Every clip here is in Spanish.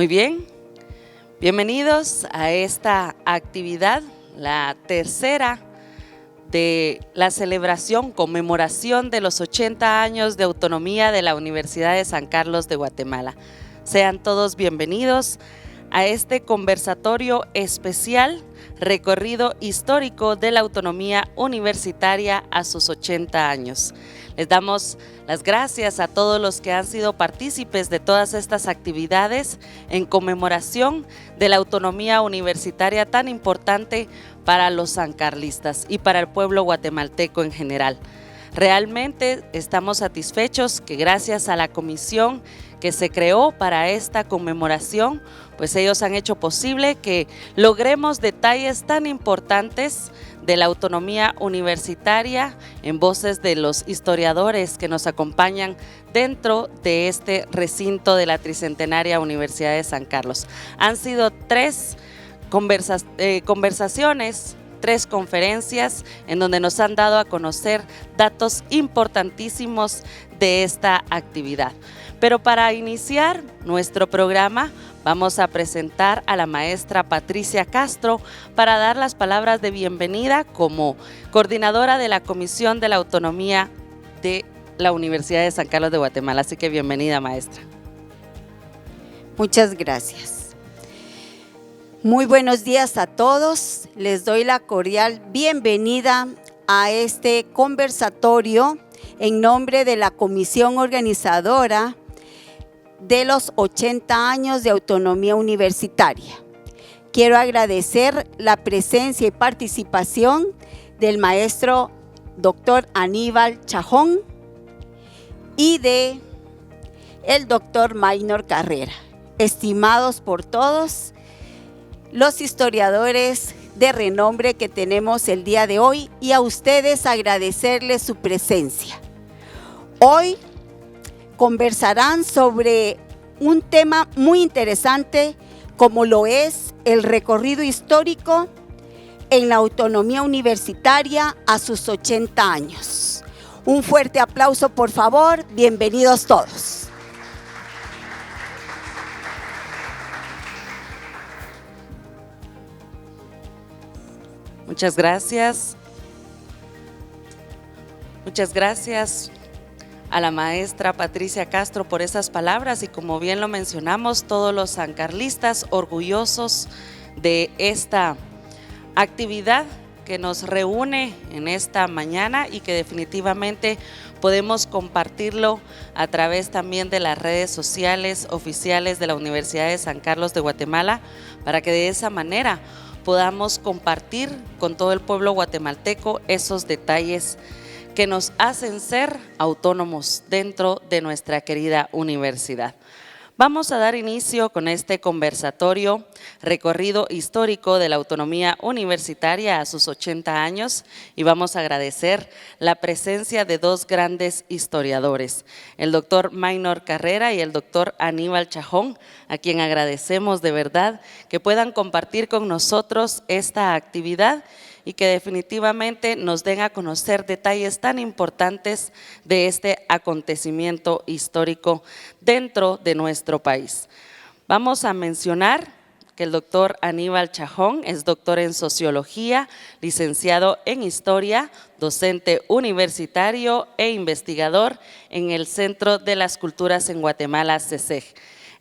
Muy bien, bienvenidos a esta actividad, la tercera de la celebración, conmemoración de los 80 años de autonomía de la Universidad de San Carlos de Guatemala. Sean todos bienvenidos a este conversatorio especial, recorrido histórico de la autonomía universitaria a sus 80 años. Les damos las gracias a todos los que han sido partícipes de todas estas actividades en conmemoración de la autonomía universitaria tan importante para los sancarlistas y para el pueblo guatemalteco en general. Realmente estamos satisfechos que gracias a la comisión que se creó para esta conmemoración, pues ellos han hecho posible que logremos detalles tan importantes de la autonomía universitaria en voces de los historiadores que nos acompañan dentro de este recinto de la Tricentenaria Universidad de San Carlos. Han sido tres conversaciones, tres conferencias en donde nos han dado a conocer datos importantísimos de esta actividad. Pero para iniciar nuestro programa vamos a presentar a la maestra Patricia Castro para dar las palabras de bienvenida como coordinadora de la Comisión de la Autonomía de la Universidad de San Carlos de Guatemala. Así que bienvenida, maestra. Muchas gracias. Muy buenos días a todos. Les doy la cordial bienvenida a este conversatorio en nombre de la comisión organizadora de los 80 años de autonomía universitaria. Quiero agradecer la presencia y participación del maestro doctor Aníbal Chajón y de el doctor Maynor Carrera, estimados por todos los historiadores de renombre que tenemos el día de hoy, y a ustedes agradecerles su presencia. Hoy conversarán sobre un tema muy interesante como lo es el recorrido histórico en la autonomía universitaria a sus 80 años. Un fuerte aplauso, por favor. Bienvenidos todos. Muchas gracias. Muchas gracias a la maestra Patricia Castro por esas palabras, y como bien lo mencionamos, todos los sancarlistas orgullosos de esta actividad que nos reúne en esta mañana y que definitivamente podemos compartirlo a través también de las redes sociales oficiales de la Universidad de San Carlos de Guatemala, para que de esa manera podamos compartir con todo el pueblo guatemalteco esos detalles que nos hacen ser autónomos dentro de nuestra querida universidad. Vamos a dar inicio con este conversatorio, recorrido histórico de la autonomía universitaria a sus 80 años, y vamos a agradecer la presencia de dos grandes historiadores, el doctor Maynor Carrera y el doctor Aníbal Chajón, a quien agradecemos de verdad que puedan compartir con nosotros esta actividad y que definitivamente nos den a conocer detalles tan importantes de este acontecimiento histórico dentro de nuestro país. Vamos a mencionar que el doctor Aníbal Chajón es doctor en Sociología, licenciado en Historia, docente universitario e investigador en el Centro de las Culturas en Guatemala, CECEG.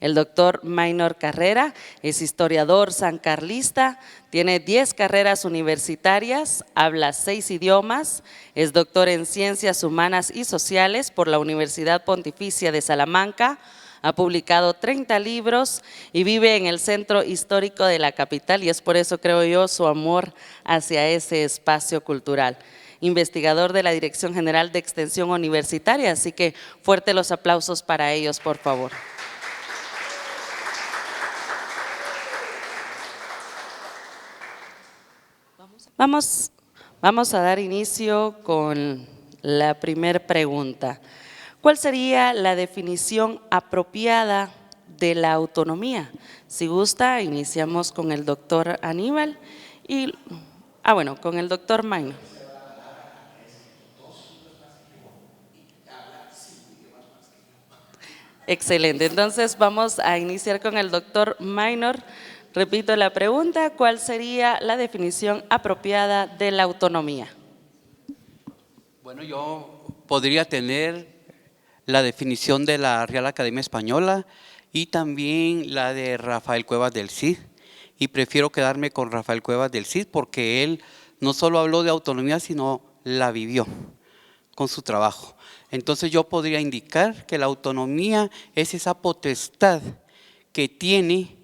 El doctor Maynor Carrera es historiador sancarlista, tiene 10 carreras universitarias, habla 6 idiomas, es doctor en Ciencias Humanas y Sociales por la Universidad Pontificia de Salamanca, ha publicado 30 libros y vive en el centro histórico de la capital, y es por eso, creo yo, su amor hacia ese espacio cultural. Investigador de la Dirección General de Extensión Universitaria, así que fuerte los aplausos para ellos, por favor. Vamos a dar inicio con la primera pregunta. ¿Cuál sería la definición apropiada de la autonomía? Si gusta, iniciamos con el doctor Aníbal y, con el doctor Maynor. Excelente, entonces vamos a iniciar con el doctor Minor. Repito la pregunta, ¿cuál sería la definición apropiada de la autonomía? Bueno, yo podría tener la definición de la Real Academia Española y también la de Rafael Cuevas del Cid. Y prefiero quedarme con Rafael Cuevas del Cid porque él no solo habló de autonomía, sino la vivió con su trabajo. Entonces yo podría indicar que la autonomía es esa potestad que tiene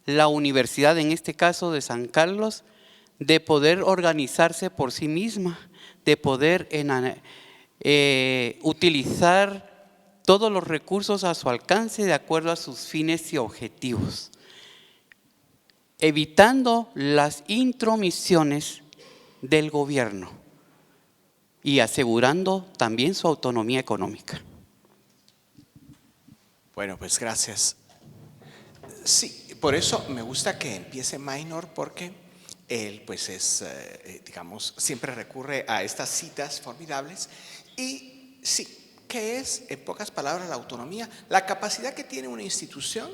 la universidad, en este caso de San Carlos, de poder organizarse por sí misma, de poder utilizar todos los recursos a su alcance de acuerdo a sus fines y objetivos, evitando las intromisiones del gobierno y asegurando también su autonomía económica. Bueno, pues gracias. Sí, por eso me gusta que empiece Minor, porque él pues es, digamos, siempre recurre a estas citas formidables. Y sí, ¿qué es, en pocas palabras, la autonomía? La capacidad que tiene una institución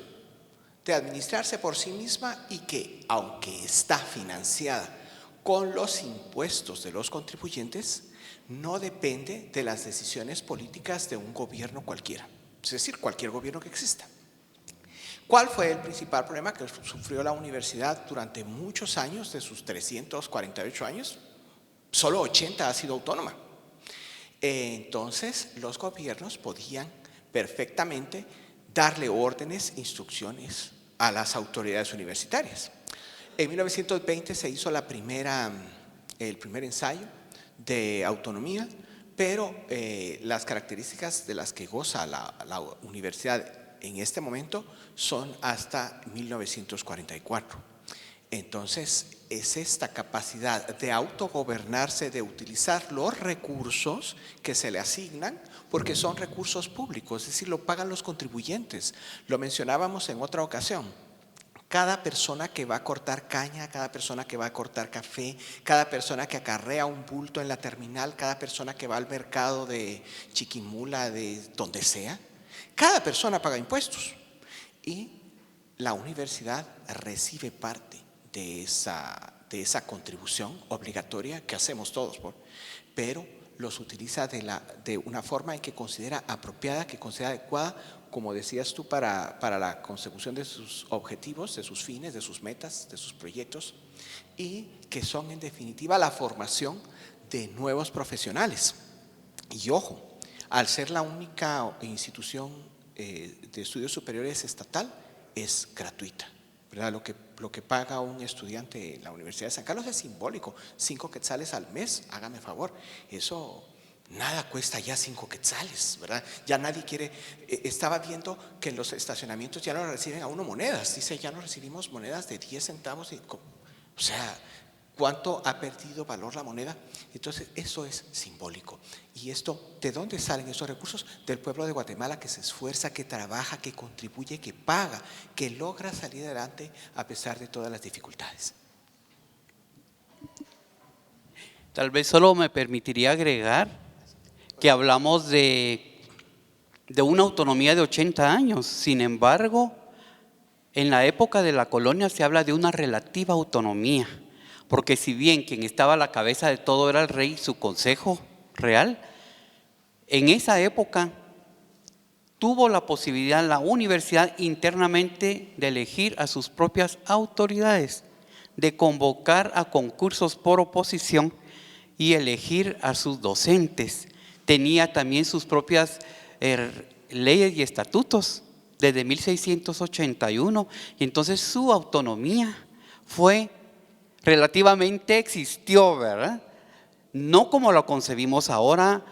de administrarse por sí misma y que, aunque está financiada con los impuestos de los contribuyentes, no depende de las decisiones políticas de un gobierno cualquiera, es decir, cualquier gobierno que exista. ¿Cuál fue el principal problema que sufrió la universidad durante muchos años? De sus 348 años, solo 80 ha sido autónoma. Entonces, los gobiernos podían perfectamente darle órdenes, instrucciones a las autoridades universitarias. En 1920 se hizo el primer ensayo de autonomía, pero las características de las que goza la universidad en este momento son hasta 1944. Entonces, es esta capacidad de autogobernarse, de utilizar los recursos que se le asignan, porque son recursos públicos, es decir, lo pagan los contribuyentes. Lo mencionábamos en otra ocasión. Cada persona que va a cortar caña, cada persona que va a cortar café, cada persona que acarrea un bulto en la terminal, cada persona que va al mercado de Chiquimula, de donde sea, cada persona paga impuestos y la universidad recibe parte de esa contribución obligatoria que hacemos todos, pero los utiliza de una forma en que considera apropiada, que considera adecuada, como decías tú, para la consecución de sus objetivos, de sus fines, de sus metas, de sus proyectos, y que son en definitiva la formación de nuevos profesionales. Y ojo, al ser la única institución de estudios superiores estatal, es gratuita, ¿verdad? Lo que paga un estudiante en la Universidad de San Carlos es simbólico, 5 quetzales al mes, hágame favor, eso nada cuesta ya 5 quetzales, ¿verdad? Ya nadie quiere, estaba viendo que en los estacionamientos ya no reciben a uno monedas, dice ya no recibimos monedas de 10 centavos, o sea, ¿cuánto ha perdido valor la moneda? Entonces eso es simbólico. ¿Y esto de dónde salen esos recursos? Del pueblo de Guatemala, que se esfuerza, que trabaja, que contribuye, que paga, que logra salir adelante a pesar de todas las dificultades. Tal vez solo me permitiría agregar que hablamos de una autonomía de 80 años. Sin embargo, en la época de la colonia se habla de una relativa autonomía, porque si bien quien estaba a la cabeza de todo era el rey y su consejo real, en esa época tuvo la posibilidad la universidad internamente de elegir a sus propias autoridades, de convocar a concursos por oposición y elegir a sus docentes. Tenía también sus propias leyes y estatutos desde 1681, y entonces su autonomía existió, ¿verdad? No como lo concebimos ahora,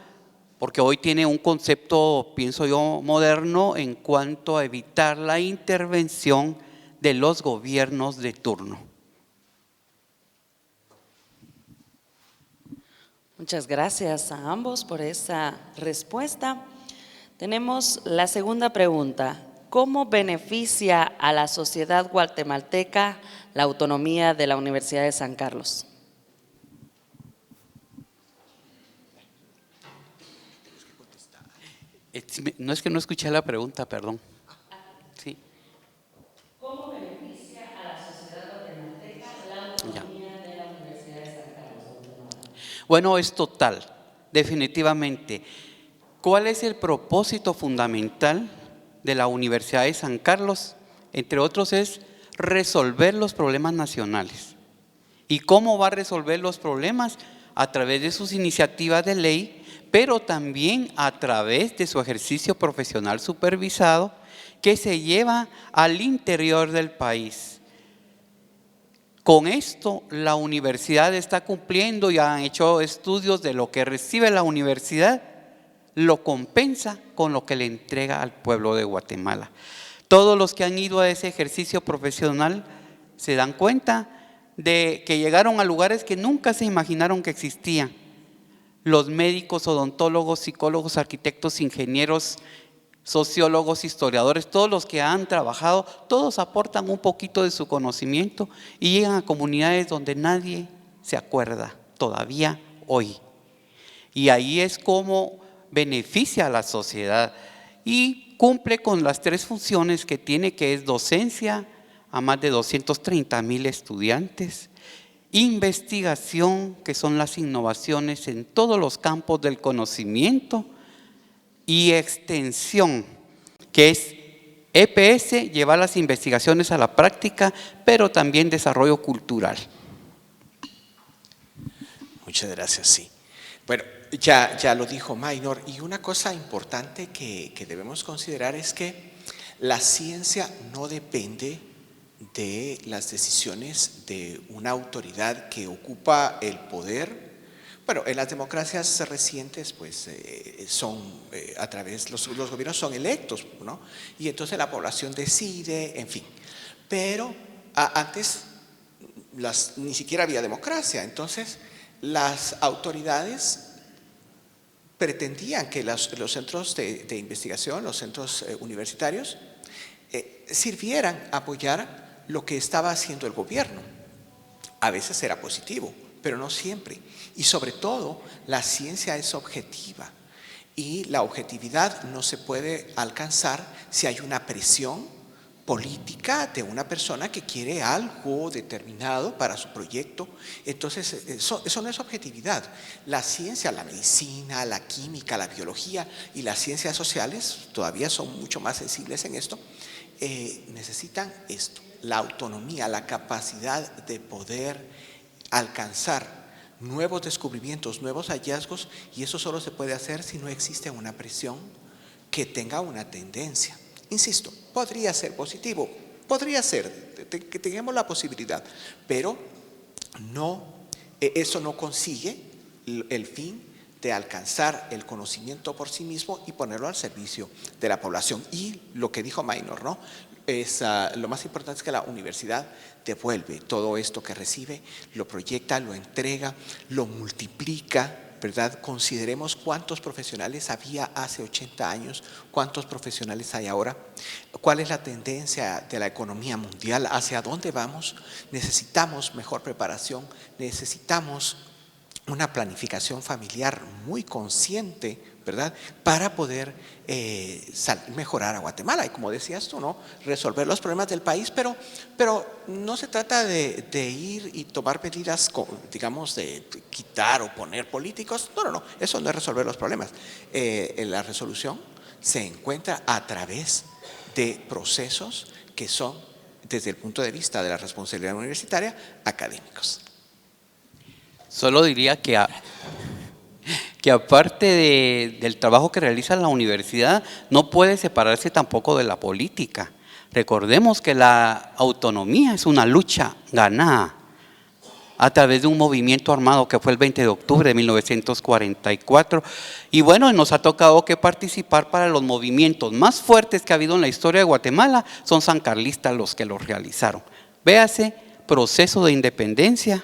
porque hoy tiene un concepto, pienso yo, moderno en cuanto a evitar la intervención de los gobiernos de turno. Muchas gracias a ambos por esa respuesta. Tenemos la segunda pregunta. ¿Cómo beneficia a la sociedad guatemalteca la autonomía de la Universidad de San Carlos? No es que no escuché la pregunta, perdón. Sí. ¿Cómo beneficia a la sociedad guatemalteca la autonomía de la Universidad de San Carlos de Guatemala? Bueno, es total, definitivamente. ¿Cuál es el propósito fundamental de la Universidad de San Carlos? Entre otros es resolver los problemas nacionales. ¿Y cómo va a resolver los problemas? A través de sus iniciativas de ley, pero también a través de su ejercicio profesional supervisado que se lleva al interior del país. Con esto la universidad está cumpliendo y han hecho estudios de lo que recibe la universidad, lo compensa con lo que le entrega al pueblo de Guatemala. Todos los que han ido a ese ejercicio profesional se dan cuenta de que llegaron a lugares que nunca se imaginaron que existían. Los médicos, odontólogos, psicólogos, arquitectos, ingenieros, sociólogos, historiadores, todos los que han trabajado, todos aportan un poquito de su conocimiento y llegan a comunidades donde nadie se acuerda todavía hoy. Y ahí es como beneficia a la sociedad y cumple con las 3 funciones que tiene, que es docencia a más de 230,000 estudiantes, investigación, que son las innovaciones en todos los campos del conocimiento, y extensión, que es EPS, llevar las investigaciones a la práctica, pero también desarrollo cultural. Muchas gracias, sí. Bueno, ya lo dijo Maynor, y una cosa importante que debemos considerar es que la ciencia no depende de las decisiones de una autoridad que ocupa el poder. Bueno, en las democracias recientes, pues son a través, los gobiernos son electos, ¿no? Y entonces la población decide, en fin. Pero antes ni siquiera había democracia, entonces las autoridades pretendían que los centros de investigación, los centros universitarios, sirvieran a apoyar lo que estaba haciendo el gobierno. A veces era positivo, pero no siempre. Y sobre todo, la ciencia es objetiva. Y la objetividad no se puede alcanzar si hay una presión política de una persona que quiere algo determinado para su proyecto. Entonces, eso no es objetividad. La ciencia, la medicina, la química, la biología y las ciencias sociales todavía son mucho más sensibles en esto. Necesitan esto, la autonomía, la capacidad de poder alcanzar nuevos descubrimientos, nuevos hallazgos, y eso solo se puede hacer si no existe una presión que tenga una tendencia. Insisto, podría ser positivo, podría ser, que tengamos la posibilidad, pero no, eso no consigue el fin de alcanzar el conocimiento por sí mismo y ponerlo al servicio de la población. Y lo que dijo Maynor, ¿no? Lo más importante es que la universidad devuelve todo esto que recibe, lo proyecta, lo entrega, lo multiplica, ¿verdad? Consideremos cuántos profesionales había hace 80 años, cuántos profesionales hay ahora, cuál es la tendencia de la economía mundial, hacia dónde vamos. Necesitamos mejor preparación, necesitamos una planificación familiar muy consciente, ¿verdad? Para poder mejorar a Guatemala. Y como decías tú, ¿no? Resolver los problemas del país, pero no se trata de ir y tomar medidas, digamos, de quitar o poner políticos. No, eso no es resolver los problemas. La resolución se encuentra a través de procesos que son, desde el punto de vista de la responsabilidad universitaria, académicos. Solo diría que aparte del trabajo que realiza la universidad, no puede separarse tampoco de la política. Recordemos que la autonomía es una lucha ganada a través de un movimiento armado que fue el 20 de octubre de 1944. Y bueno, nos ha tocado que participar para los movimientos más fuertes que ha habido en la historia de Guatemala. Son sancarlistas los que los realizaron. Véase, proceso de independencia,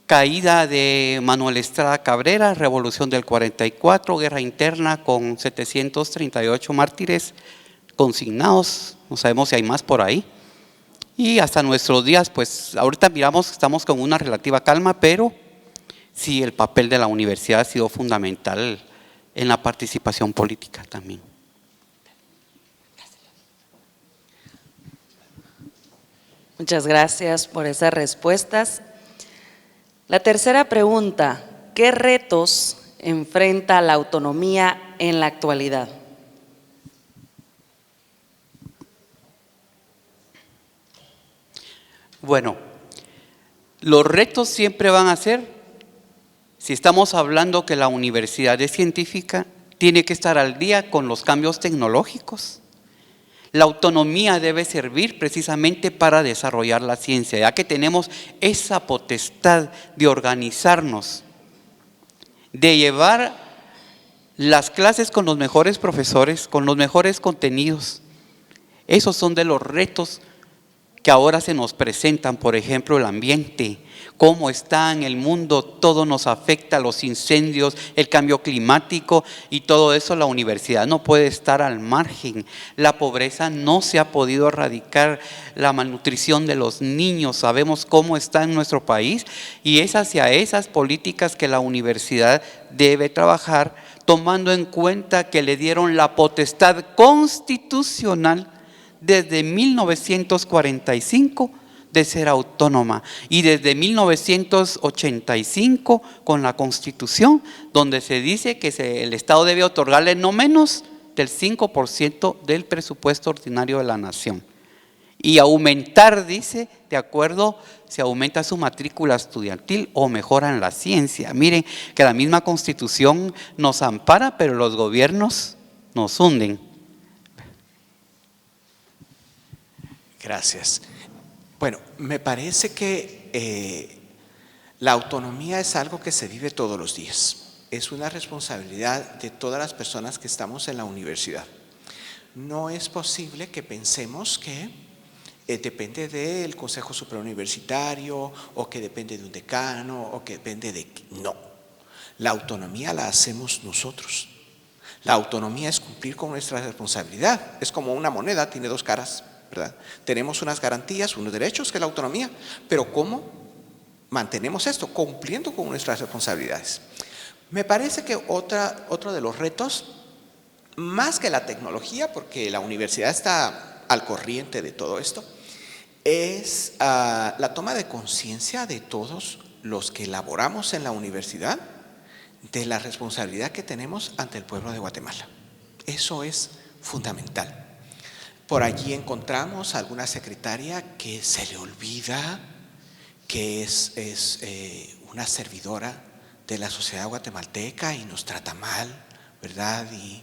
caída de Manuel Estrada Cabrera, revolución del 44, guerra interna con 738 mártires consignados, no sabemos si hay más por ahí. Y hasta nuestros días, pues ahorita miramos que estamos con una relativa calma, pero sí el papel de la universidad ha sido fundamental en la participación política también. Muchas gracias por esas respuestas. La tercera pregunta, ¿qué retos enfrenta la autonomía en la actualidad? Bueno, los retos siempre van a ser, si estamos hablando que la universidad es científica, tiene que estar al día con los cambios tecnológicos. La autonomía debe servir precisamente para desarrollar la ciencia, ya que tenemos esa potestad de organizarnos, de llevar las clases con los mejores profesores, con los mejores contenidos. Esos son de los retos que ahora se nos presentan, por ejemplo, el ambiente, cómo está en el mundo, todo nos afecta, los incendios, el cambio climático y todo eso. La universidad no puede estar al margen. La pobreza no se ha podido erradicar, la malnutrición de los niños, sabemos cómo está en nuestro país, y es hacia esas políticas que la universidad debe trabajar, tomando en cuenta que le dieron la potestad constitucional desde 1945 de ser autónoma, y desde 1985 con la Constitución, donde se dice que el Estado debe otorgarle no menos del 5% del presupuesto ordinario de la nación, y aumentar, dice, de acuerdo, si aumenta su matrícula estudiantil o mejoran la ciencia. Miren que la misma Constitución nos ampara, pero los gobiernos nos hunden. Gracias. Bueno, me parece que la autonomía es algo que se vive todos los días. Es una responsabilidad de todas las personas que estamos en la universidad. No es posible que pensemos que depende del Consejo Superior Universitario, o que depende de un decano, o que depende de… No, la autonomía la hacemos nosotros. La autonomía es cumplir con nuestra responsabilidad. Es como una moneda, tiene dos caras, ¿verdad? Tenemos unas garantías, unos derechos, que es la autonomía, pero ¿cómo mantenemos esto? Cumpliendo con nuestras responsabilidades. Me parece que otro de los retos, más que la tecnología, porque la universidad está al corriente de todo esto, es la toma de conciencia de todos los que laboramos en la universidad de la responsabilidad que tenemos ante el pueblo de Guatemala. Eso es fundamental. Por allí encontramos a alguna secretaria que se le olvida que es una servidora de la sociedad guatemalteca y nos trata mal, ¿verdad? Y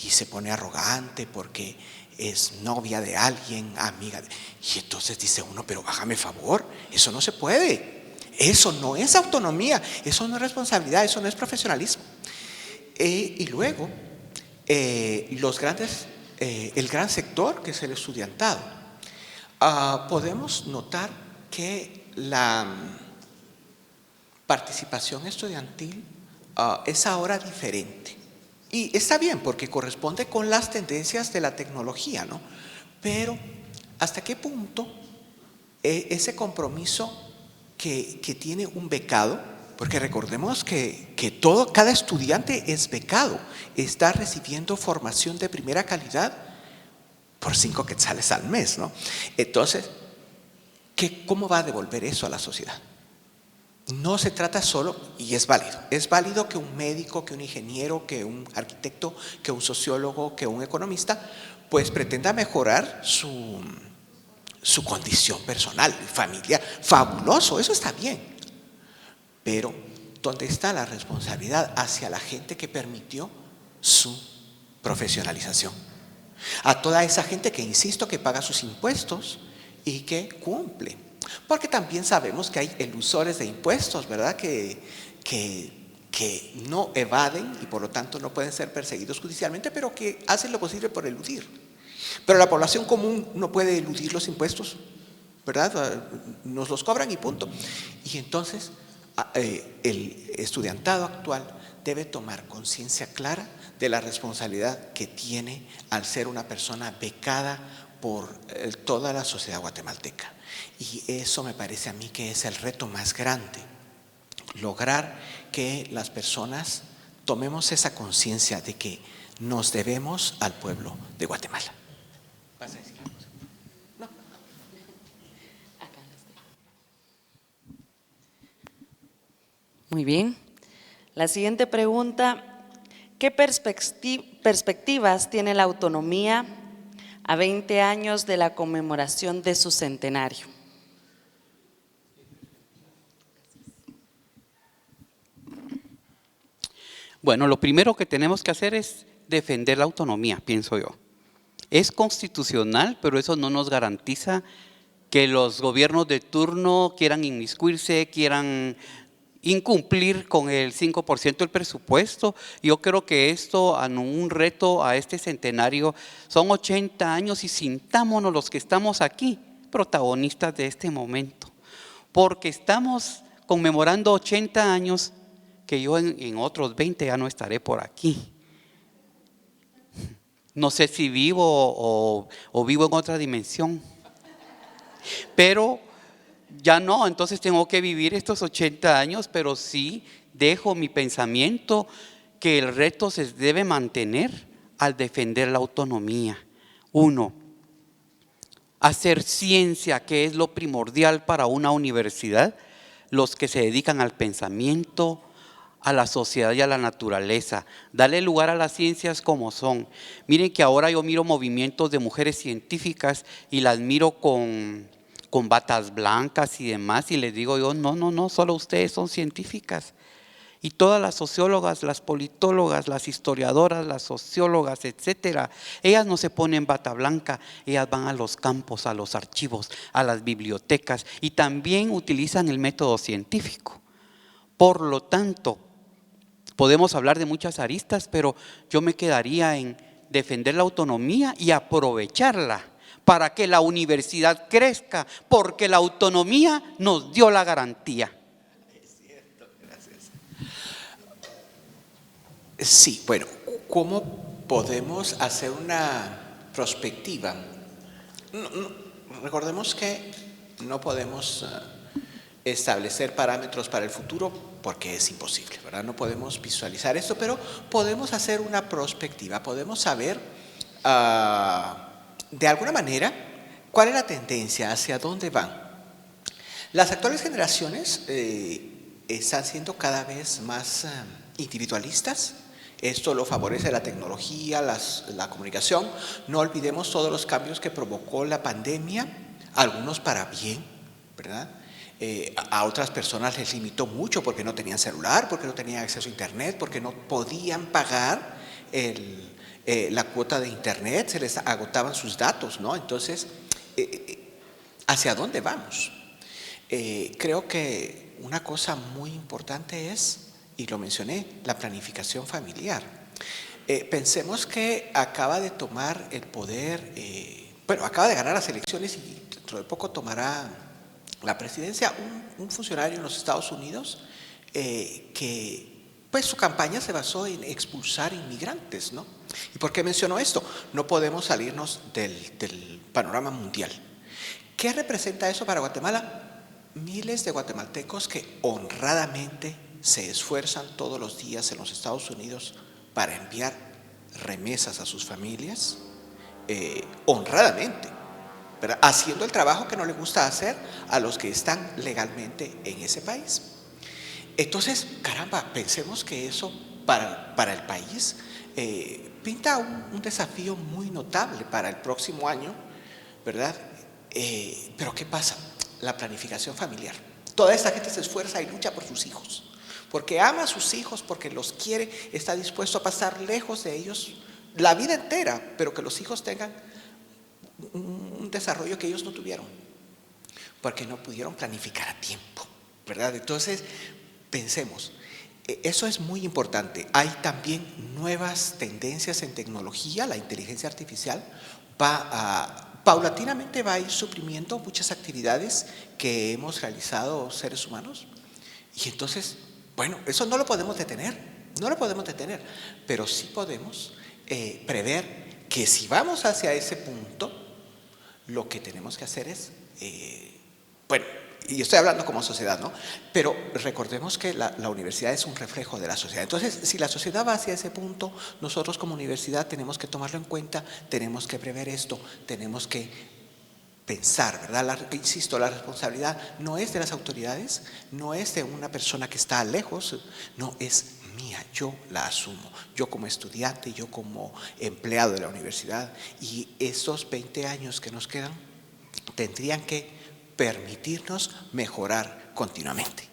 se pone arrogante porque es novia de alguien, amiga de… Y entonces dice uno, pero hágame favor, eso no se puede. Eso no es autonomía, eso no es responsabilidad, eso no es profesionalismo. Y luego, el gran sector que es el estudiantado. Podemos notar que la participación estudiantil es ahora diferente. Y está bien, porque corresponde con las tendencias de la tecnología, ¿no? Pero ¿hasta qué punto ese compromiso que tiene un becado? Porque recordemos que cada estudiante es becado, está recibiendo formación de primera calidad por 5 quetzales al mes, ¿no? Entonces, ¿cómo va a devolver eso a la sociedad? No se trata solo, y es válido que un médico, que un ingeniero, que un arquitecto, que un sociólogo, que un economista, pues pretenda mejorar su condición personal, familiar. Fabuloso, eso está bien. Pero, ¿dónde está la responsabilidad hacia la gente que permitió su profesionalización? A toda esa gente que, insisto, que paga sus impuestos y que cumple. Porque también sabemos que hay elusores de impuestos, ¿verdad? Que no evaden y por lo tanto no pueden ser perseguidos judicialmente, pero que hacen lo posible por eludir. Pero la población común no puede eludir los impuestos, ¿verdad? Nos los cobran y punto. Y entonces el estudiantado actual debe tomar conciencia clara de la responsabilidad que tiene al ser una persona becada por toda la sociedad guatemalteca. Y eso me parece a mí que es el reto más grande, lograr que las personas tomemos esa conciencia de que nos debemos al pueblo de Guatemala. ¿Vas a decir algo? No. Muy bien. La siguiente pregunta: ¿qué perspectivas tiene la autonomía a 20 años de la conmemoración de su centenario? Bueno, lo primero que tenemos que hacer es defender la autonomía, pienso yo. Es constitucional, pero eso no nos garantiza que los gobiernos de turno quieran inmiscuirse, quieran incumplir con el 5% del presupuesto. Yo creo que esto, un reto a este centenario, son 80 años y sintámonos los que estamos aquí, protagonistas de este momento, porque estamos conmemorando 80 años que yo en otros 20 ya no estaré por aquí. No sé si vivo o vivo en otra dimensión, pero ya no, entonces tengo que vivir estos 80 años, pero sí dejo mi pensamiento que el reto se debe mantener al defender la autonomía. Uno, hacer ciencia, que es lo primordial para una universidad, los que se dedican al pensamiento, a la sociedad y a la naturaleza, darle lugar a las ciencias como son. Miren que ahora yo miro movimientos de mujeres científicas y las miro con batas blancas y demás, y les digo yo, no, solo ustedes son científicas. Y todas las sociólogas, las politólogas, las historiadoras, las sociólogas, etcétera, ellas no se ponen bata blanca, ellas van a los campos, a los archivos, a las bibliotecas, y también utilizan el método científico. Por lo tanto, podemos hablar de muchas aristas, pero yo me quedaría en defender la autonomía y aprovecharla para que la universidad crezca, porque la autonomía nos dio la garantía. Es cierto, gracias. Sí, bueno, ¿cómo podemos hacer una prospectiva? Recordemos que no podemos establecer parámetros para el futuro porque es imposible, ¿verdad? No podemos visualizar esto, pero podemos hacer una prospectiva, podemos saber de alguna manera cuál es la tendencia, hacia dónde van. Las actuales generaciones están siendo cada vez más individualistas. Esto lo favorece la tecnología, la comunicación. No olvidemos todos los cambios que provocó la pandemia, algunos para bien, ¿verdad? A otras personas les limitó mucho porque no tenían celular, porque no tenían acceso a internet, porque no podían pagar la cuota de internet, se les agotaban sus datos, ¿no? Entonces, ¿hacia dónde vamos? Creo que una cosa muy importante es, y lo mencioné, la planificación familiar. Pensemos que acaba de tomar el poder, acaba de ganar las elecciones y dentro de poco tomará la presidencia un funcionario en los Estados Unidos que pues su campaña se basó en expulsar inmigrantes, ¿no? ¿Y por qué menciono esto? No podemos salirnos del panorama mundial. ¿Qué representa eso para Guatemala? Miles de guatemaltecos que honradamente se esfuerzan todos los días en los Estados Unidos para enviar remesas a sus familias, honradamente, ¿verdad? Haciendo el trabajo que no les gusta hacer a los que están legalmente en ese país. Entonces, caramba, pensemos que eso para el país pinta un desafío muy notable para el próximo año, ¿verdad? Pero ¿qué pasa? La planificación familiar. Toda esta gente se esfuerza y lucha por sus hijos, porque ama a sus hijos, porque los quiere, está dispuesto a pasar lejos de ellos la vida entera, pero que los hijos tengan un desarrollo que ellos no tuvieron, porque no pudieron planificar a tiempo, ¿verdad? Entonces, pensemos, eso es muy importante. Hay también nuevas tendencias en tecnología, la inteligencia artificial paulatinamente va a ir suprimiendo muchas actividades que hemos realizado seres humanos. Y entonces, bueno, eso no lo podemos detener, pero sí podemos prever que si vamos hacia ese punto, lo que tenemos que hacer es, y estoy hablando como sociedad, ¿no? Pero recordemos que la universidad es un reflejo de la sociedad. Entonces, si la sociedad va hacia ese punto, nosotros como universidad tenemos que tomarlo en cuenta, tenemos que prever esto, tenemos que pensar, ¿verdad? Insisto, la responsabilidad no es de las autoridades, no es de una persona que está lejos, no, es mía, yo la asumo, yo como estudiante, yo como empleado de la universidad, y esos 20 años que nos quedan tendrían que permitirnos mejorar continuamente.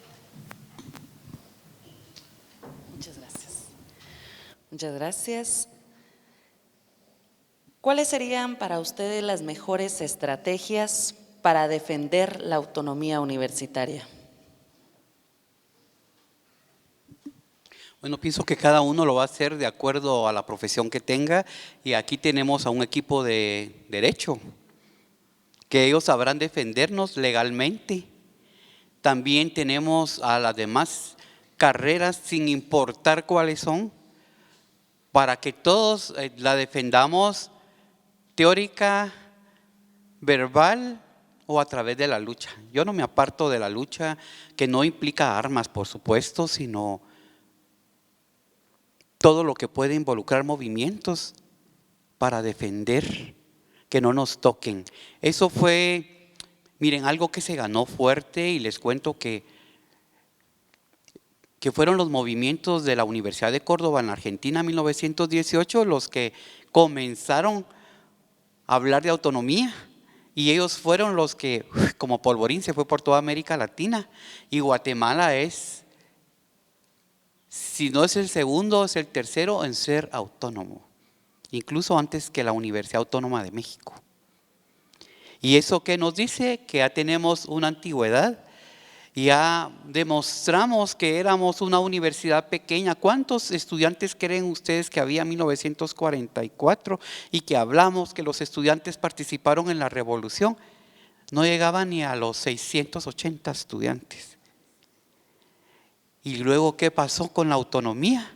Muchas gracias. Muchas gracias. ¿Cuáles serían para ustedes las mejores estrategias para defender la autonomía universitaria? Bueno, pienso que cada uno lo va a hacer de acuerdo a la profesión que tenga, y aquí tenemos a un equipo de derecho, que ellos sabrán defendernos legalmente. También tenemos a las demás carreras, sin importar cuáles son, para que todos la defendamos teórica, verbal o a través de la lucha. Yo no me aparto de la lucha, que no implica armas, por supuesto, sino todo lo que puede involucrar movimientos para defender que no nos toquen. Eso fue, miren, algo que se ganó fuerte, y les cuento que fueron los movimientos de la Universidad de Córdoba en Argentina en 1918 los que comenzaron a hablar de autonomía, y ellos fueron los que, como polvorín, se fue por toda América Latina, y Guatemala es, si no es el segundo, es el tercero en ser autónomo, incluso antes que la Universidad Autónoma de México. ¿Y eso qué nos dice? Que ya tenemos una antigüedad, ya demostramos que éramos una universidad pequeña. ¿Cuántos estudiantes creen ustedes que había en 1944? Y que hablamos que los estudiantes participaron en la revolución. No llegaban ni a los 680 estudiantes. Y luego, ¿qué pasó con la autonomía?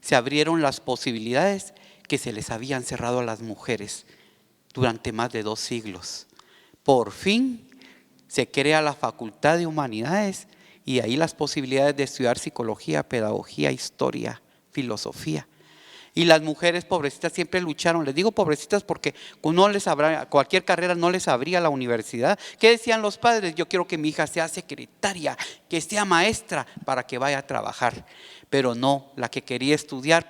Se abrieron las posibilidades que se les habían cerrado a las mujeres durante más de 2 siglos. Por fin se crea la Facultad de Humanidades, y ahí las posibilidades de estudiar psicología, pedagogía, historia, filosofía. Y las mujeres pobrecitas siempre lucharon. Les digo pobrecitas porque no les abría, cualquier carrera no les abría la universidad. ¿Qué decían los padres? Yo quiero que mi hija sea secretaria, que sea maestra, para que vaya a trabajar. Pero no, la que quería estudiar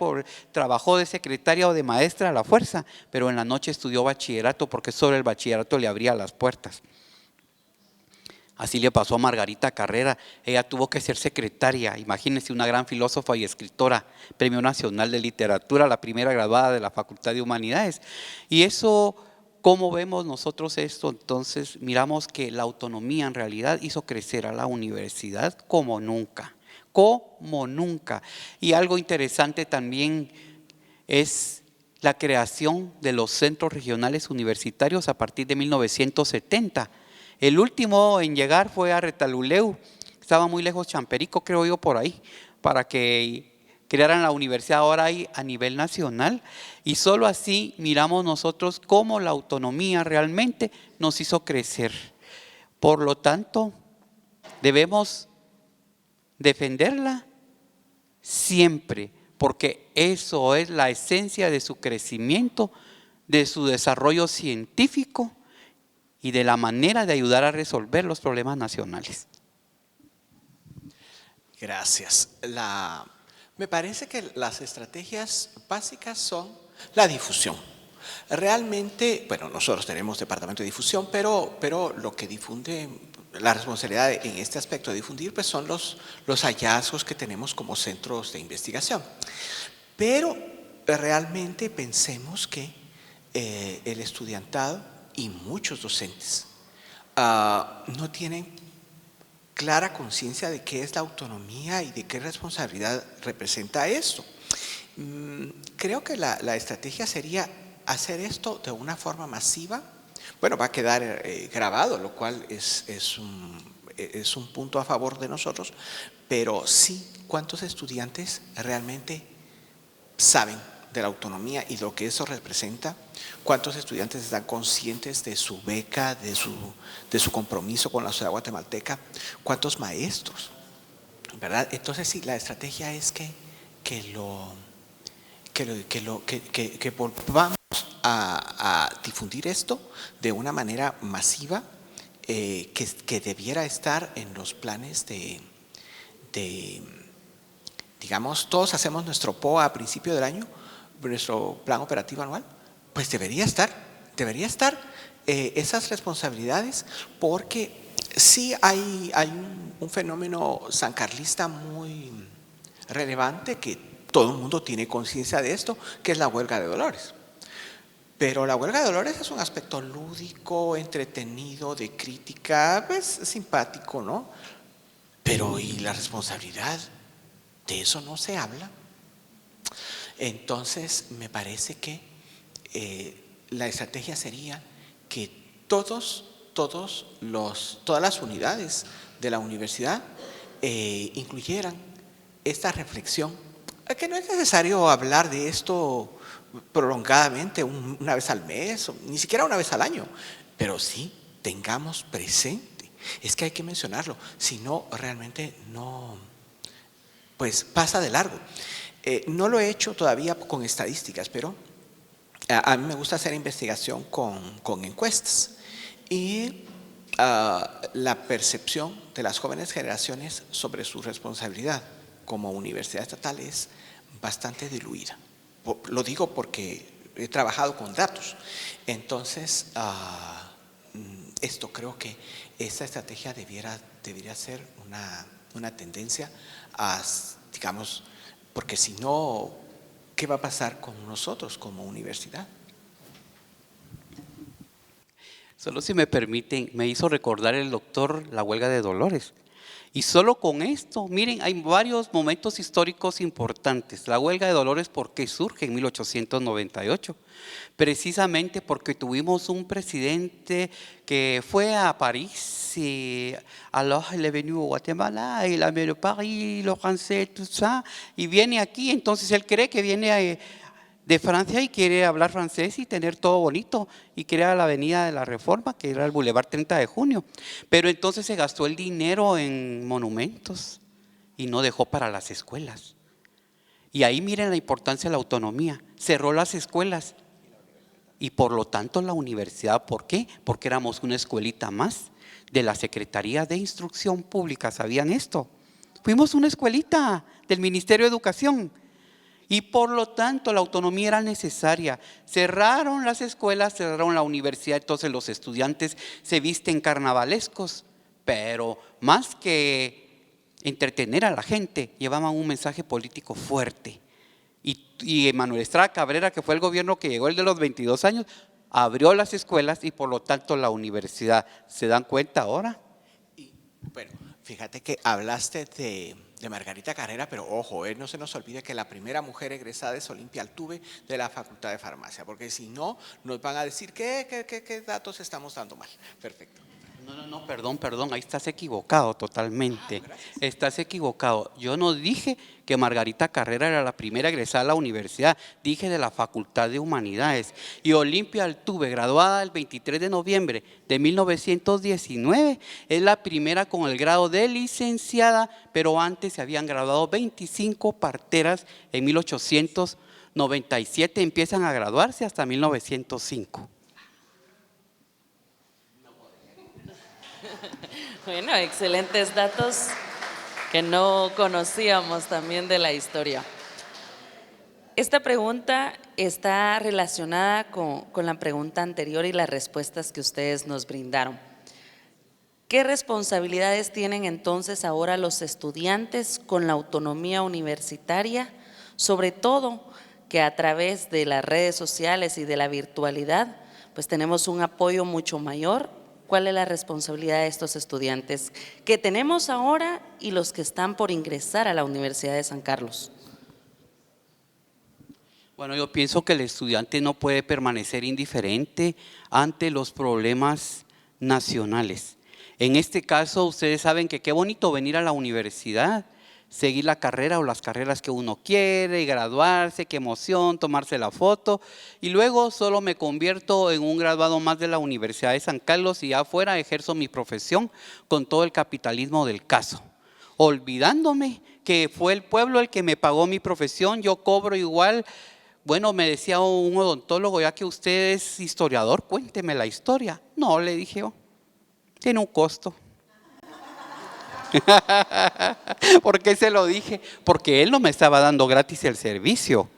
trabajó de secretaria o de maestra a la fuerza, pero en la noche estudió bachillerato, porque solo el bachillerato le abría las puertas. Así le pasó a Margarita Carrera. Ella tuvo que ser secretaria. Imagínense, una gran filósofa y escritora, Premio Nacional de Literatura, la primera graduada de la Facultad de Humanidades. Y eso, ¿cómo vemos nosotros esto? Entonces miramos que la autonomía en realidad hizo crecer a la universidad como nunca, como nunca. Y algo interesante también es la creación de los centros regionales universitarios a partir de 1970. El último en llegar fue a Retaluleu, estaba muy lejos Champerico, creo yo, por ahí, para que crearan la universidad ahora ahí a nivel nacional, y solo así miramos nosotros cómo la autonomía realmente nos hizo crecer. Por lo tanto, debemos defenderla siempre, porque eso es la esencia de su crecimiento, de su desarrollo científico y de la manera de ayudar a resolver los problemas nacionales. Gracias. Me parece que las estrategias básicas son la difusión. Realmente, bueno, nosotros tenemos departamento de difusión, pero lo que difunde, la responsabilidad en este aspecto de difundir, pues son los hallazgos que tenemos como centros de investigación. Pero realmente pensemos que el estudiantado y muchos docentes no tienen clara conciencia de qué es la autonomía y de qué responsabilidad representa esto. Creo que la estrategia sería hacer esto de una forma masiva. Bueno, va a quedar grabado, lo cual es un punto a favor de nosotros, pero sí, ¿cuántos estudiantes realmente saben de la autonomía y lo que eso representa, cuántos estudiantes están conscientes de su beca, de su compromiso con la sociedad guatemalteca, cuántos maestros, ¿verdad? Entonces sí, la estrategia es que volvamos a difundir esto de una manera masiva, que debiera estar en los planes digamos, todos hacemos nuestro POA a principio del año, nuestro plan operativo anual, pues debería estar esas responsabilidades, porque sí hay un fenómeno sancarlista muy relevante, que todo el mundo tiene conciencia de esto, que es la huelga de Dolores. Pero la huelga de Dolores es un aspecto lúdico, entretenido, de crítica, pues simpático, ¿no? Pero ¿y la responsabilidad? De eso no se habla. Entonces me parece que la estrategia sería que todas las unidades de la universidad incluyeran esta reflexión, que no es necesario hablar de esto prolongadamente una vez al mes, o ni siquiera una vez al año, pero sí tengamos presente, es que hay que mencionarlo, si no realmente no, pues pasa de largo. No lo he hecho todavía con estadísticas, pero a mí me gusta hacer investigación con encuestas, y la percepción de las jóvenes generaciones sobre su responsabilidad como universidad estatal es bastante diluida. Lo digo porque he trabajado con datos. Entonces, esto creo que esta estrategia debiera ser una tendencia digamos, porque si no, ¿qué va a pasar con nosotros como universidad? Solo si me permiten, me hizo recordar el doctor la huelga de Dolores. Y solo con esto, miren, hay varios momentos históricos importantes. La huelga de Dolores, ¿por qué surge en 1898? Precisamente porque tuvimos un presidente que fue a París, y alors il est venu au Guatemala, il a mis le Paris, le français, tout ça, y viene aquí, entonces él cree que viene de Francia y quiere hablar francés y tener todo bonito, y crea la avenida de la Reforma, que era el Boulevard 30 de Junio, pero entonces se gastó el dinero en monumentos y no dejó para las escuelas. Y ahí miren la importancia de la autonomía, cerró las escuelas y por lo tanto la universidad. ¿Por qué? Porque éramos una escuelita más de la Secretaría de Instrucción Pública. ¿Sabían esto? Fuimos una escuelita del Ministerio de Educación. Y por lo tanto la autonomía era necesaria. Cerraron las escuelas, cerraron la universidad, entonces los estudiantes se visten carnavalescos, pero más que entretener a la gente, llevaban un mensaje político fuerte. Y Manuel Estrada Cabrera, que fue el gobierno que llegó, el de los 22 años, abrió las escuelas y por lo tanto la universidad. ¿Se dan cuenta ahora? Y, bueno, fíjate que hablaste de Margarita Carrera, pero ojo, no se nos olvide que la primera mujer egresada es Olimpia Altuve de la Facultad de Farmacia, porque si no, nos van a decir qué datos estamos dando mal. Perfecto. No, perdón, ahí estás equivocado totalmente. Estás equivocado. Yo no dije que Margarita Carrera era la primera egresada a la universidad, dije de la Facultad de Humanidades. Y Olimpia Altuve, graduada el 23 de noviembre de 1919, es la primera con el grado de licenciada, pero antes se habían graduado 25 parteras en 1897, empiezan a graduarse hasta 1905. Bueno, excelentes datos que no conocíamos también de la historia. Esta pregunta está relacionada con la pregunta anterior y las respuestas que ustedes nos brindaron. ¿Qué responsabilidades tienen entonces ahora los estudiantes con la autonomía universitaria? Sobre todo que a través de las redes sociales y de la virtualidad, pues tenemos un apoyo mucho mayor. ¿Cuál es la responsabilidad de estos estudiantes que tenemos ahora y los que están por ingresar a la Universidad de San Carlos? Bueno, yo pienso que el estudiante no puede permanecer indiferente ante los problemas nacionales. En este caso, ustedes saben que qué bonito venir a la universidad, seguir la carrera o las carreras que uno quiere, graduarse, qué emoción, tomarse la foto, y luego solo me convierto en un graduado más de la Universidad de San Carlos y ya afuera ejerzo mi profesión con todo el capitalismo del caso, olvidándome que fue el pueblo el que me pagó mi profesión, yo cobro igual. Bueno, me decía un odontólogo, ya que usted es historiador, cuénteme la historia. No, le dije yo, tiene un costo. ¿Por qué se lo dije? Porque él no me estaba dando gratis el servicio.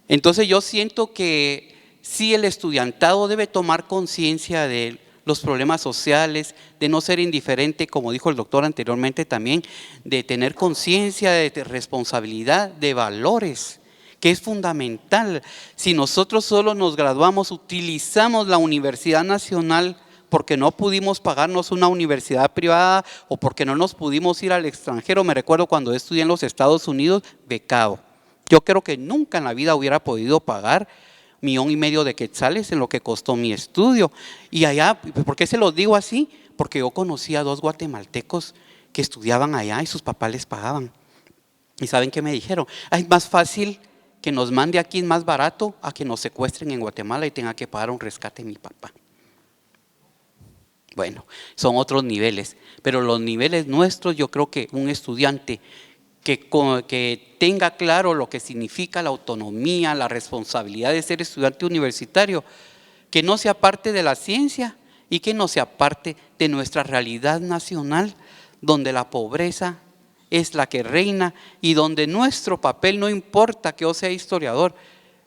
Entonces yo siento que sí, el estudiantado debe tomar conciencia de los problemas sociales, de no ser indiferente, como dijo el doctor anteriormente también, de tener conciencia de responsabilidad, de valores, que es fundamental. Si nosotros solo nos graduamos, utilizamos la Universidad Nacional porque no pudimos pagarnos una universidad privada o porque no nos pudimos ir al extranjero. Me recuerdo cuando estudié en los Estados Unidos, becado. Yo creo que nunca en la vida hubiera podido pagar $1,500,000 de quetzales en lo que costó mi estudio. Y allá, ¿por qué se los digo así? Porque yo conocí a 2 guatemaltecos que estudiaban allá y sus papás les pagaban. ¿Y saben qué me dijeron? Es más fácil que nos mande aquí, es más barato a que nos secuestren en Guatemala y tenga que pagar un rescate mi papá. Bueno, son otros niveles, pero los niveles nuestros, yo creo que un estudiante que tenga claro lo que significa la autonomía, la responsabilidad de ser estudiante universitario, que no sea parte de la ciencia y que no sea parte de nuestra realidad nacional, donde la pobreza es la que reina y donde nuestro papel, no importa que yo sea historiador,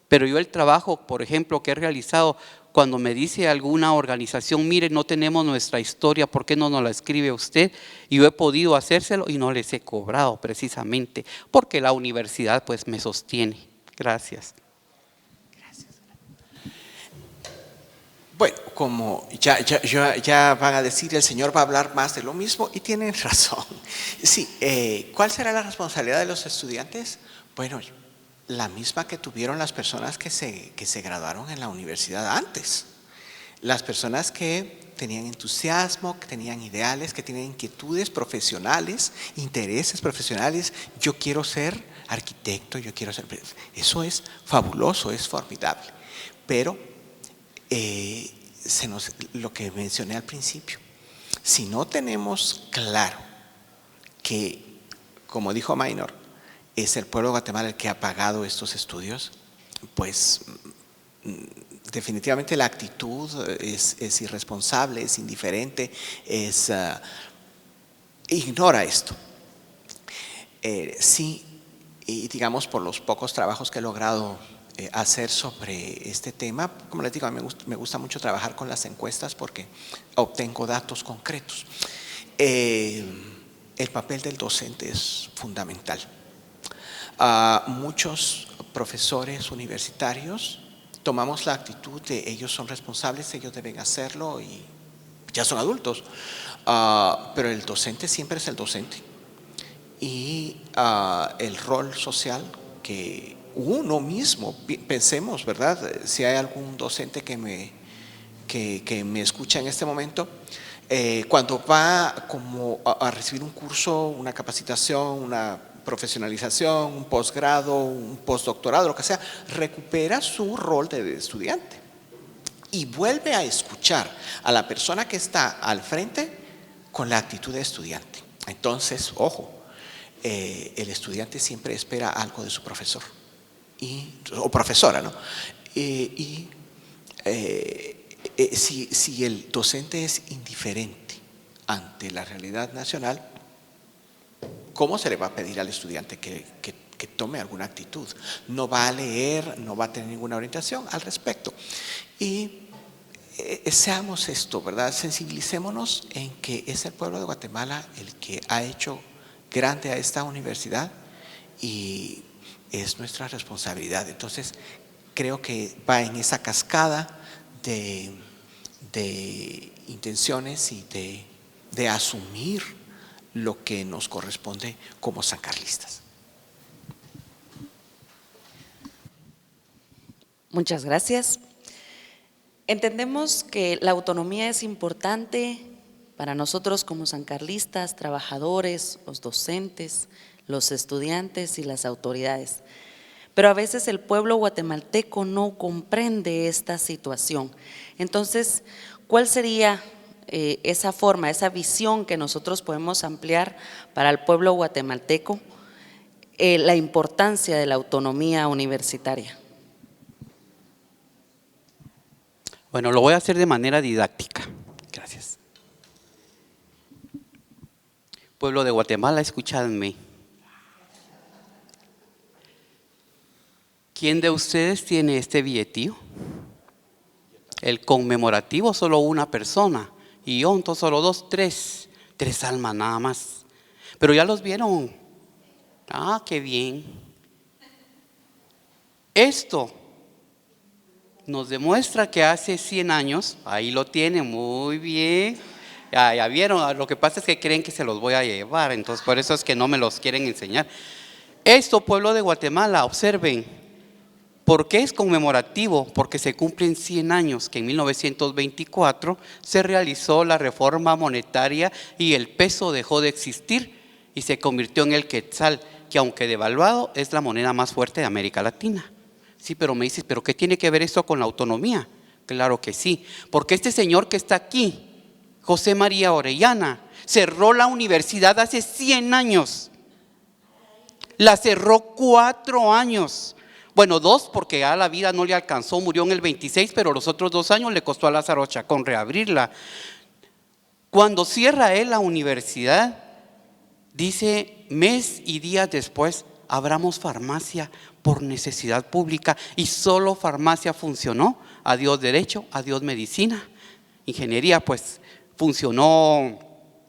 pero yo el trabajo, por ejemplo, que he realizado, cuando me dice alguna organización, mire, no tenemos nuestra historia, ¿por qué no nos la escribe usted? Y yo he podido hacérselo y no les he cobrado precisamente, porque la universidad pues me sostiene. Gracias. Bueno, como ya van a decir, el Señor va a hablar más de lo mismo y tienen razón. Sí, ¿cuál será la responsabilidad de los estudiantes? Bueno, la misma que tuvieron las personas que se graduaron en la universidad antes. Las personas que tenían entusiasmo, que tenían ideales, que tenían inquietudes profesionales, intereses profesionales. Yo quiero ser arquitecto, yo quiero ser… Eso es fabuloso, es formidable. Pero lo que mencioné al principio, si no tenemos claro que, como dijo Maynor, es el pueblo de Guatemala el que ha pagado estos estudios, pues definitivamente la actitud es irresponsable, es indiferente, ignora esto. Sí, y digamos, por los pocos trabajos que he logrado hacer sobre este tema, como les digo, a mí me gusta mucho trabajar con las encuestas porque obtengo datos concretos. El papel del docente es fundamental. Muchos profesores universitarios tomamos la actitud de ellos son responsables, ellos deben hacerlo y ya son adultos, pero el docente siempre es el docente y el rol social que uno mismo, pensemos, ¿verdad? Si hay algún docente que me escucha en este momento, cuando va como a recibir un curso, una capacitación, una profesionalización, un posgrado, un postdoctorado, lo que sea, recupera su rol de estudiante y vuelve a escuchar a la persona que está al frente con la actitud de estudiante. Entonces, ojo, el estudiante siempre espera algo de su profesor o profesora, ¿no? Si el docente es indiferente ante la realidad nacional, ¿cómo se le va a pedir al estudiante que tome alguna actitud? No va a leer, no va a tener ninguna orientación al respecto. Y seamos esto, ¿verdad? Sensibilicémonos en que es el pueblo de Guatemala el que ha hecho grande a esta universidad y es nuestra responsabilidad. Entonces, creo que va en esa cascada de intenciones y de asumir lo que nos corresponde como sancarlistas. Muchas gracias. Entendemos que la autonomía es importante, para nosotros como sancarlistas, trabajadores, los docentes, los estudiantes y las autoridades. Pero a veces el pueblo guatemalteco no comprende esta situación. Entonces, ¿cuál sería esa forma, esa visión que nosotros podemos ampliar para el pueblo guatemalteco? La importancia de la autonomía universitaria. Bueno, lo voy a hacer de manera didáctica. Gracias. Pueblo de Guatemala, escuchadme. ¿Quién de ustedes tiene este billetío? El conmemorativo, solo una persona. Y yo, entonces, solo dos, tres almas nada más. Pero ya los vieron. Ah, qué bien. Esto nos demuestra que hace 100 años, ahí lo tienen, muy bien. Ya vieron, lo que pasa es que creen que se los voy a llevar, entonces por eso es que no me los quieren enseñar. Esto, pueblo de Guatemala, observen, ¿por qué es conmemorativo? Porque se cumplen 100 años que en 1924 se realizó la reforma monetaria y el peso dejó de existir y se convirtió en el quetzal, que aunque devaluado es la moneda más fuerte de América Latina. Sí, pero me dices, ¿pero qué tiene que ver esto con la autonomía? Claro que sí, porque este señor que está aquí, José María Orellana, cerró la universidad hace 100 años. La cerró 4 años. Bueno, 2 porque ya la vida no le alcanzó, murió en el 26, pero los otros 2 años le costó a Lázaro Chacón reabrirla. Cuando cierra él la universidad, dice, mes y días después, abramos farmacia por necesidad pública y solo farmacia funcionó. Adiós derecho, adiós medicina. Ingeniería pues funcionó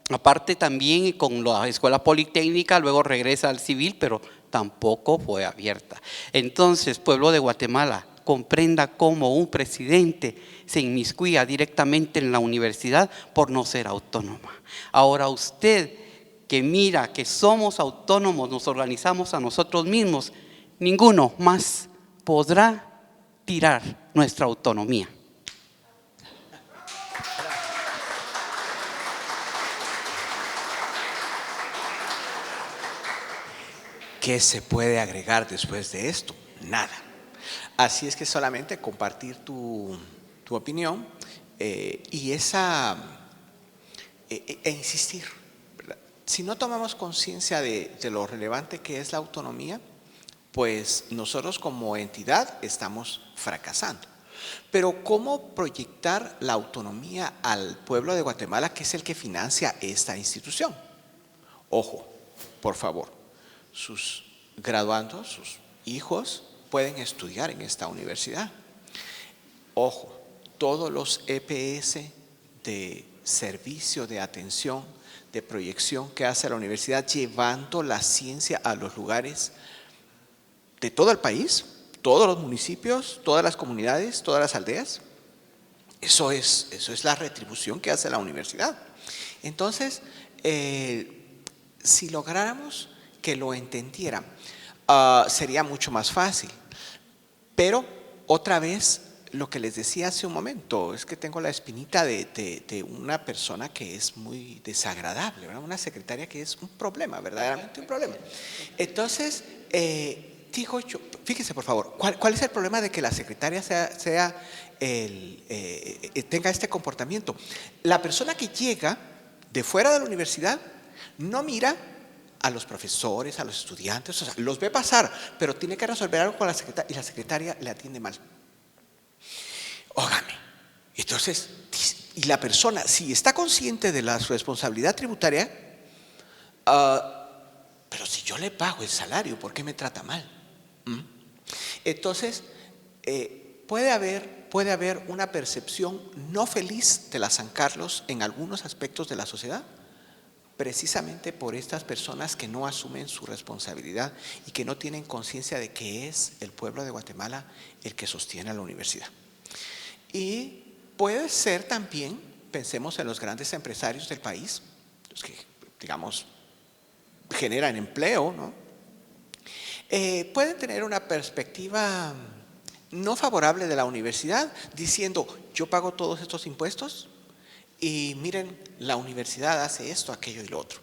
aparte también con la escuela politécnica, luego regresa al civil, pero tampoco fue abierta. Entonces, pueblo de Guatemala, comprenda cómo un presidente se inmiscuía directamente en la universidad por no ser autónoma. Ahora usted que mira que somos autónomos, nos organizamos a nosotros mismos, ninguno más podrá tirar nuestra autonomía. ¿Qué se puede agregar después de esto? Nada. Así es que solamente compartir tu opinión y insistir. Si no tomamos conciencia de lo relevante que es la autonomía, pues nosotros como entidad estamos fracasando. Pero ¿cómo proyectar la autonomía al pueblo de Guatemala, que es el que financia esta institución? Ojo, por favor, sus graduandos, sus hijos pueden estudiar en esta universidad. Ojo, todos los EPS de servicio de atención, de proyección que hace la universidad llevando la ciencia a los lugares de todo el país, todos los municipios, todas las comunidades, todas las aldeas. Eso es la retribución que hace la universidad. Entonces, si lográramos que lo entendieran, sería mucho más fácil. Pero otra vez, lo que les decía hace un momento, es que tengo la espinita de una persona que es muy desagradable, ¿verdad? Una secretaria que es un problema, verdaderamente un problema. Entonces, digo yo, fíjense por favor, ¿cuál es el problema de que la secretaria tenga este comportamiento? La persona que llega de fuera de la universidad no mira a los profesores, a los estudiantes, o sea, los ve pasar, pero tiene que resolver algo con la secretaria y la secretaria le atiende mal. Óigame, entonces, y la persona, si está consciente de la responsabilidad tributaria, pero si yo le pago el salario, ¿por qué me trata mal? Entonces, puede haber una percepción no feliz de la San Carlos en algunos aspectos de la sociedad, precisamente por estas personas que no asumen su responsabilidad y que no tienen conciencia de que es el pueblo de Guatemala el que sostiene a la universidad. Y puede ser también, pensemos en los grandes empresarios del país, los que, digamos, generan empleo, ¿no? Pueden tener una perspectiva no favorable de la universidad, diciendo, yo pago todos estos impuestos Y miren, la universidad hace esto, aquello y lo otro.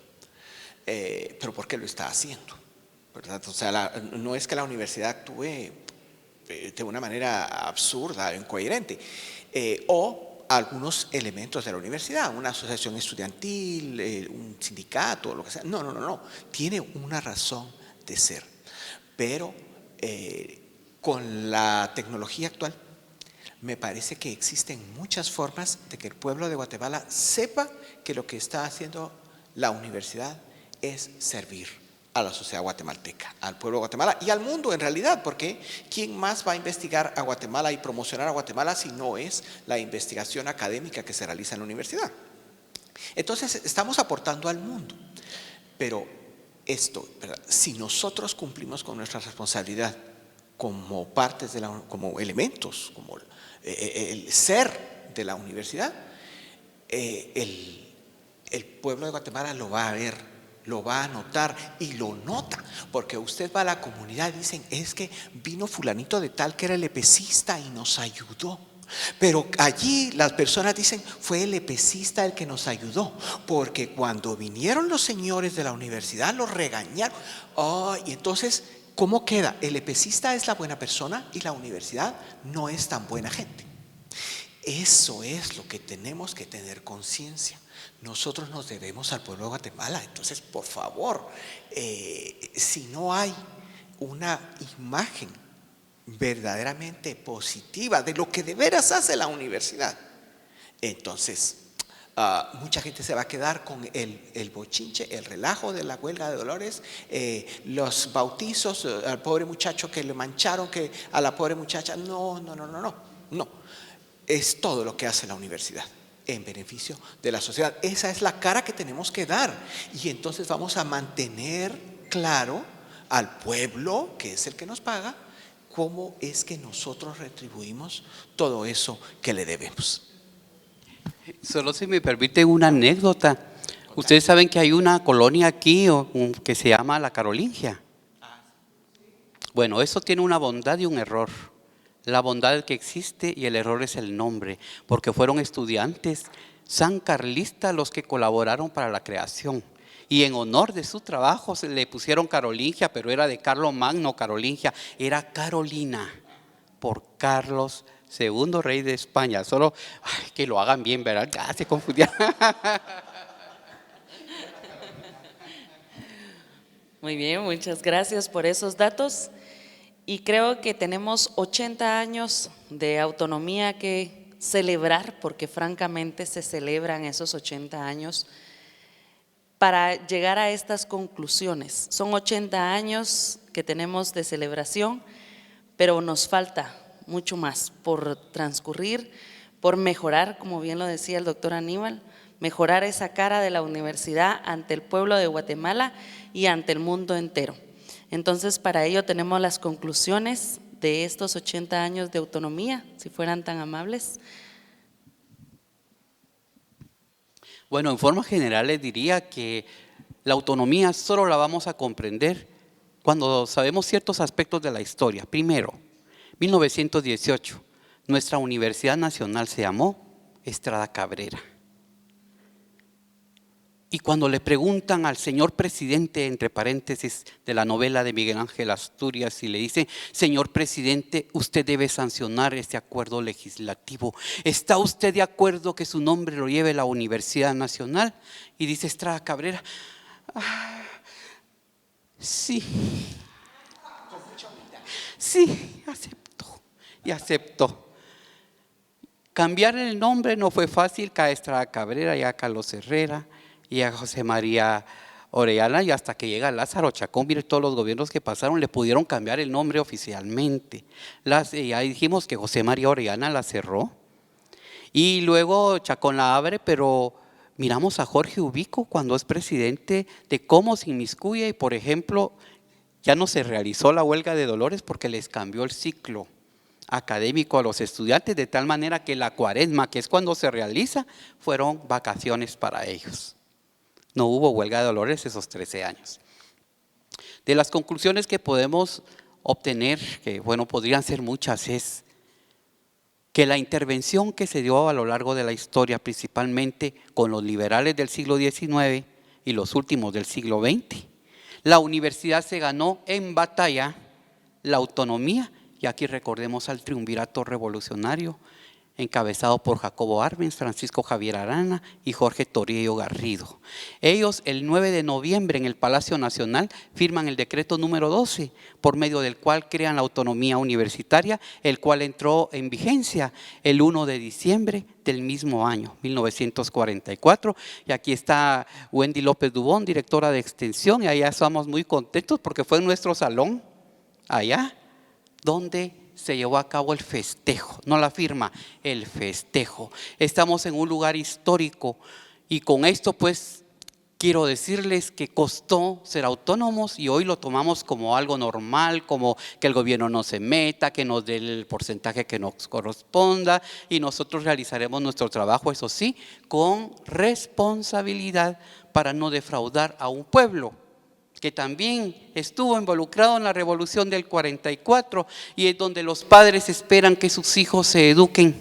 Pero ¿por qué lo está haciendo? ¿Verdad? O sea, no es que la universidad actúe de una manera absurda o incoherente. O algunos elementos de la universidad, una asociación estudiantil, un sindicato, lo que sea. No. Tiene una razón de ser. Pero con la tecnología actual, me parece que existen muchas formas de que el pueblo de Guatemala sepa que lo que está haciendo la universidad es servir a la sociedad guatemalteca, al pueblo de Guatemala y al mundo en realidad, porque ¿quién más va a investigar a Guatemala y promocionar a Guatemala si no es la investigación académica que se realiza en la universidad? Entonces estamos aportando al mundo, pero esto, ¿verdad? Si nosotros cumplimos con nuestra responsabilidad como partes como elementos, como el ser de la universidad, el pueblo de Guatemala lo va a ver, lo va a notar y lo nota, porque usted va a la comunidad y dicen, es que vino fulanito de tal que era el epecista y nos ayudó. Pero allí las personas dicen, fue el epecista el que nos ayudó, porque cuando vinieron los señores de la universidad los regañaron. Y entonces, ¿cómo queda? El epecista es la buena persona y la universidad no es tan buena gente. Eso es lo que tenemos que tener conciencia. Nosotros nos debemos al pueblo de Guatemala. Entonces, por favor, si no hay una imagen verdaderamente positiva de lo que de veras hace la universidad, entonces mucha gente se va a quedar con el bochinche, el relajo de la huelga de Dolores, los bautizos, al pobre muchacho que le mancharon, que a la pobre muchacha. No. Es todo lo que hace la universidad en beneficio de la sociedad. Esa es la cara que tenemos que dar. Y entonces vamos a mantener claro al pueblo, que es el que nos paga, cómo es que nosotros retribuimos todo eso que le debemos. Solo si me permite una anécdota. Ustedes saben que hay una colonia aquí que se llama La Carolingia. Bueno, eso tiene una bondad y un error. La bondad que existe y el error es el nombre, porque fueron estudiantes sancarlistas los que colaboraron para la creación. Y en honor de su trabajo se le pusieron Carolingia, pero era de Carlos Magno Carolingia, era Carolina, por Carlos II, rey de España. Solo que lo hagan bien, ¿verdad? Ya se confundían. Muy bien, muchas gracias por esos datos. Y creo que tenemos 80 años de autonomía que celebrar, porque francamente se celebran esos 80 años para llegar a estas conclusiones. Son 80 años que tenemos de celebración, pero nos falta mucho más por transcurrir, por mejorar, como bien lo decía el doctor Aníbal, mejorar esa cara de la universidad ante el pueblo de Guatemala y ante el mundo entero. Entonces, para ello tenemos las conclusiones de estos 80 años de autonomía, si fueran tan amables. Bueno, en forma general les diría que la autonomía solo la vamos a comprender cuando sabemos ciertos aspectos de la historia. Primero, 1918, nuestra Universidad Nacional se llamó Estrada Cabrera. Y cuando le preguntan al señor presidente, entre paréntesis, de la novela de Miguel Ángel Asturias, y le dice, señor presidente, usted debe sancionar este acuerdo legislativo. ¿Está usted de acuerdo que su nombre lo lleve la Universidad Nacional? Y dice Estrada Cabrera, sí, aceptó. Cambiar el nombre no fue fácil, a Estrada Cabrera y a Carlos Herrera y a José María Orellana, y hasta que llega Lázaro Chacón. Mire, todos los gobiernos que pasaron le pudieron cambiar el nombre oficialmente. Ya dijimos que José María Orellana la cerró y luego Chacón la abre, pero miramos a Jorge Ubico cuando es presidente de cómo se inmiscuye y, por ejemplo, ya no se realizó la huelga de Dolores porque les cambió el ciclo académico a los estudiantes, de tal manera que la cuaresma, que es cuando se realiza, fueron vacaciones para ellos. No hubo huelga de Dolores esos 13 años. De las conclusiones que podemos obtener, que bueno, podrían ser muchas, es que la intervención que se dio a lo largo de la historia, principalmente con los liberales del siglo XIX y los últimos del siglo XX, la universidad se ganó en batalla la autonomía, y aquí recordemos al triunvirato revolucionario encabezado por Jacobo Arbenz, Francisco Javier Arana y Jorge Toribio Garrido. Ellos el 9 de noviembre en el Palacio Nacional firman el decreto número 12, por medio del cual crean la autonomía universitaria, el cual entró en vigencia el 1 de diciembre del mismo año, 1944. Y aquí está Wendy López Dubón, directora de Extensión, y allá estamos muy contentos porque fue en nuestro salón, allá, donde se llevó a cabo el festejo, no la firma, el festejo. Estamos en un lugar histórico y con esto pues quiero decirles que costó ser autónomos y hoy lo tomamos como algo normal, como que el gobierno no se meta, que nos dé el porcentaje que nos corresponda y nosotros realizaremos nuestro trabajo, eso sí, con responsabilidad para no defraudar a un pueblo que también estuvo involucrado en la revolución del 44 y es donde los padres esperan que sus hijos se eduquen,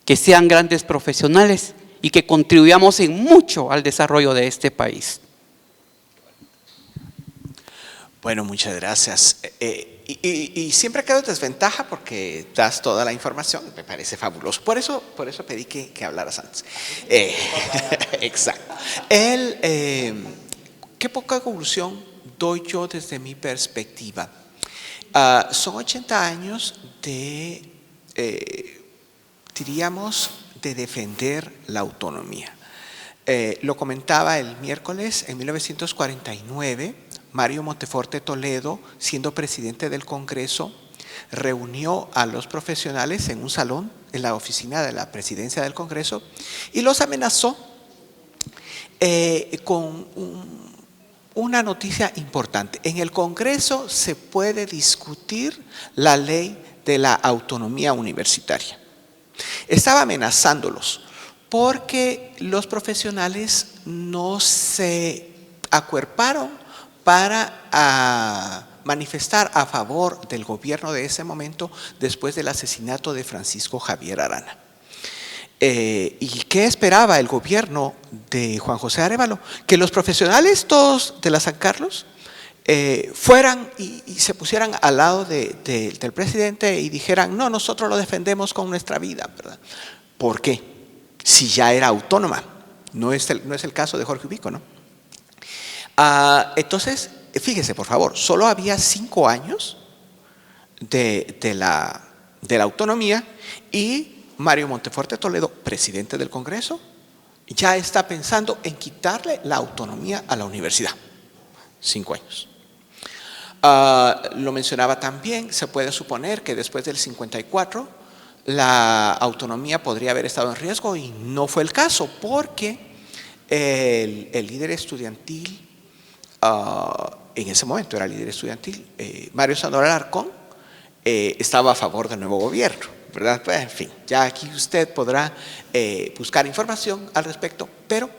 que sean grandes profesionales y que contribuyamos en mucho al desarrollo de este país. Bueno, muchas gracias. Y siempre quedo en desventaja porque das toda la información, me parece fabuloso. Por eso pedí que hablaras antes. Exacto. Qué poca conclusión doy yo desde mi perspectiva. Son 80 años de, diríamos, de defender la autonomía. Lo comentaba el miércoles, en 1949, Mario Monteforte Toledo, siendo presidente del Congreso, reunió a los profesionales en un salón en la oficina de la presidencia del Congreso y los amenazó con una noticia importante. En el Congreso se puede discutir la ley de la autonomía universitaria. Estaba amenazándolos porque los profesionales no se acuerparon para manifestar a favor del gobierno de ese momento después del asesinato de Francisco Javier Arana. ¿Y qué esperaba el gobierno de Juan José Arévalo? Que los profesionales todos de la San Carlos fueran y se pusieran al lado del presidente y dijeran, no, nosotros lo defendemos con nuestra vida, ¿verdad? ¿Por qué? Si ya era autónoma. No es el caso de Jorge Ubico, ¿no? Entonces, fíjese por favor, solo había 5 años de la autonomía y Mario Monteforte Toledo, presidente del Congreso, ya está pensando en quitarle la autonomía a la universidad. 5 años. Lo mencionaba también, se puede suponer que después del 54 la autonomía podría haber estado en riesgo y no fue el caso porque el líder estudiantil, en ese momento era líder estudiantil, Mario Sandor Alarcón, estaba a favor del nuevo gobierno, ¿verdad? Pues, en fin, ya aquí usted podrá buscar información al respecto, pero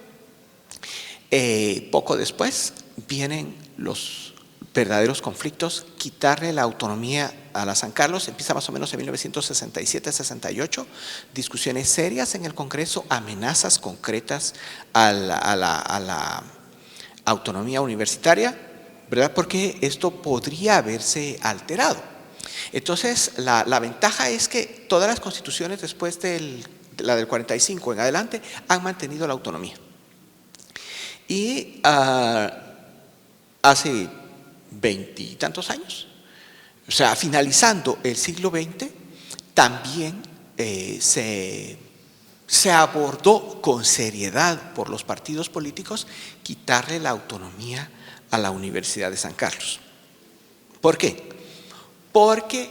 poco después vienen los verdaderos conflictos. Quitarle la autonomía a la San Carlos empieza más o menos en 1967-68, discusiones serias en el Congreso, amenazas concretas a la autonomía universitaria, ¿verdad? Porque esto podría haberse alterado. Entonces, la ventaja es que todas las constituciones después de la del 45 en adelante han mantenido la autonomía. Y hace 20 y tantos años, o sea, finalizando el siglo XX, también se abordó con seriedad por los partidos políticos quitarle la autonomía a la Universidad de San Carlos. ¿Por qué? Porque,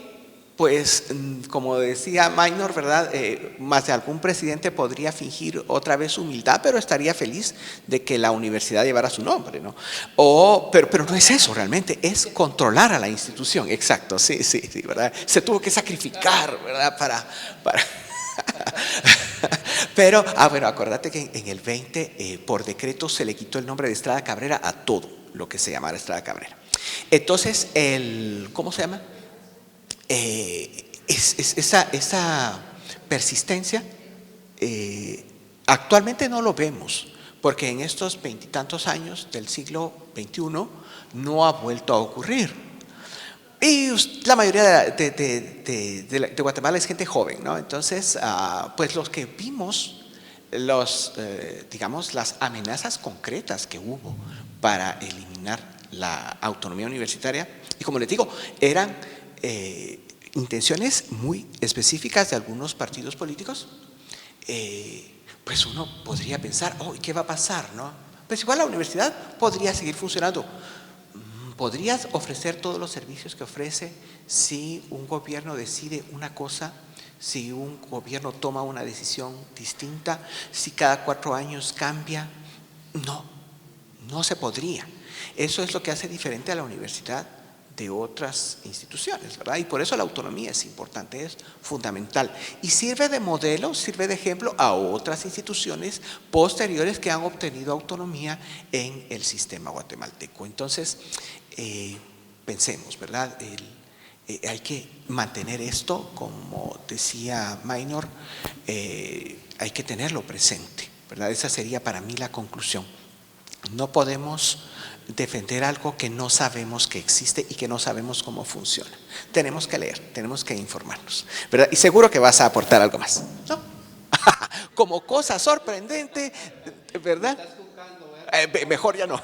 pues, como decía Maynor, ¿verdad? Más de algún presidente podría fingir otra vez humildad, pero estaría feliz de que la universidad llevara su nombre, ¿no? Pero no es eso realmente, es controlar a la institución. Exacto, sí, ¿verdad? Se tuvo que sacrificar, ¿verdad? Para pero, bueno, acuérdate que en el 20, por decreto, se le quitó el nombre de Estrada Cabrera a todo lo que se llamara Estrada Cabrera. Entonces, ¿cómo se llama? esa persistencia actualmente no lo vemos, porque en estos 20 y tantos años del siglo XXI no ha vuelto a ocurrir. Y la mayoría de Guatemala es gente joven, ¿no? Entonces, pues los que vimos, digamos, las amenazas concretas que hubo para eliminar la autonomía universitaria, y como les digo, eran intenciones muy específicas de algunos partidos políticos, pues uno podría pensar, ¿qué va a pasar, no? Pues igual la universidad podría seguir funcionando. ¿Podrías ofrecer todos los servicios que ofrece si un gobierno decide una cosa, si un gobierno toma una decisión distinta, si cada 4 años cambia? No se podría. Eso es lo que hace diferente a la universidad de otras instituciones, ¿verdad? Y por eso la autonomía es importante, es fundamental. Y sirve de modelo, sirve de ejemplo a otras instituciones posteriores que han obtenido autonomía en el sistema guatemalteco. Entonces, pensemos, ¿verdad? Hay que mantener esto, como decía Maynor, hay que tenerlo presente, ¿verdad? Esa sería para mí la conclusión. No podemos defender algo que no sabemos que existe y que no sabemos cómo funciona. Tenemos que leer, tenemos que informarnos, ¿verdad? Y seguro que vas a aportar algo más, ¿no? Como cosa sorprendente, ¿verdad? Mejor ya no.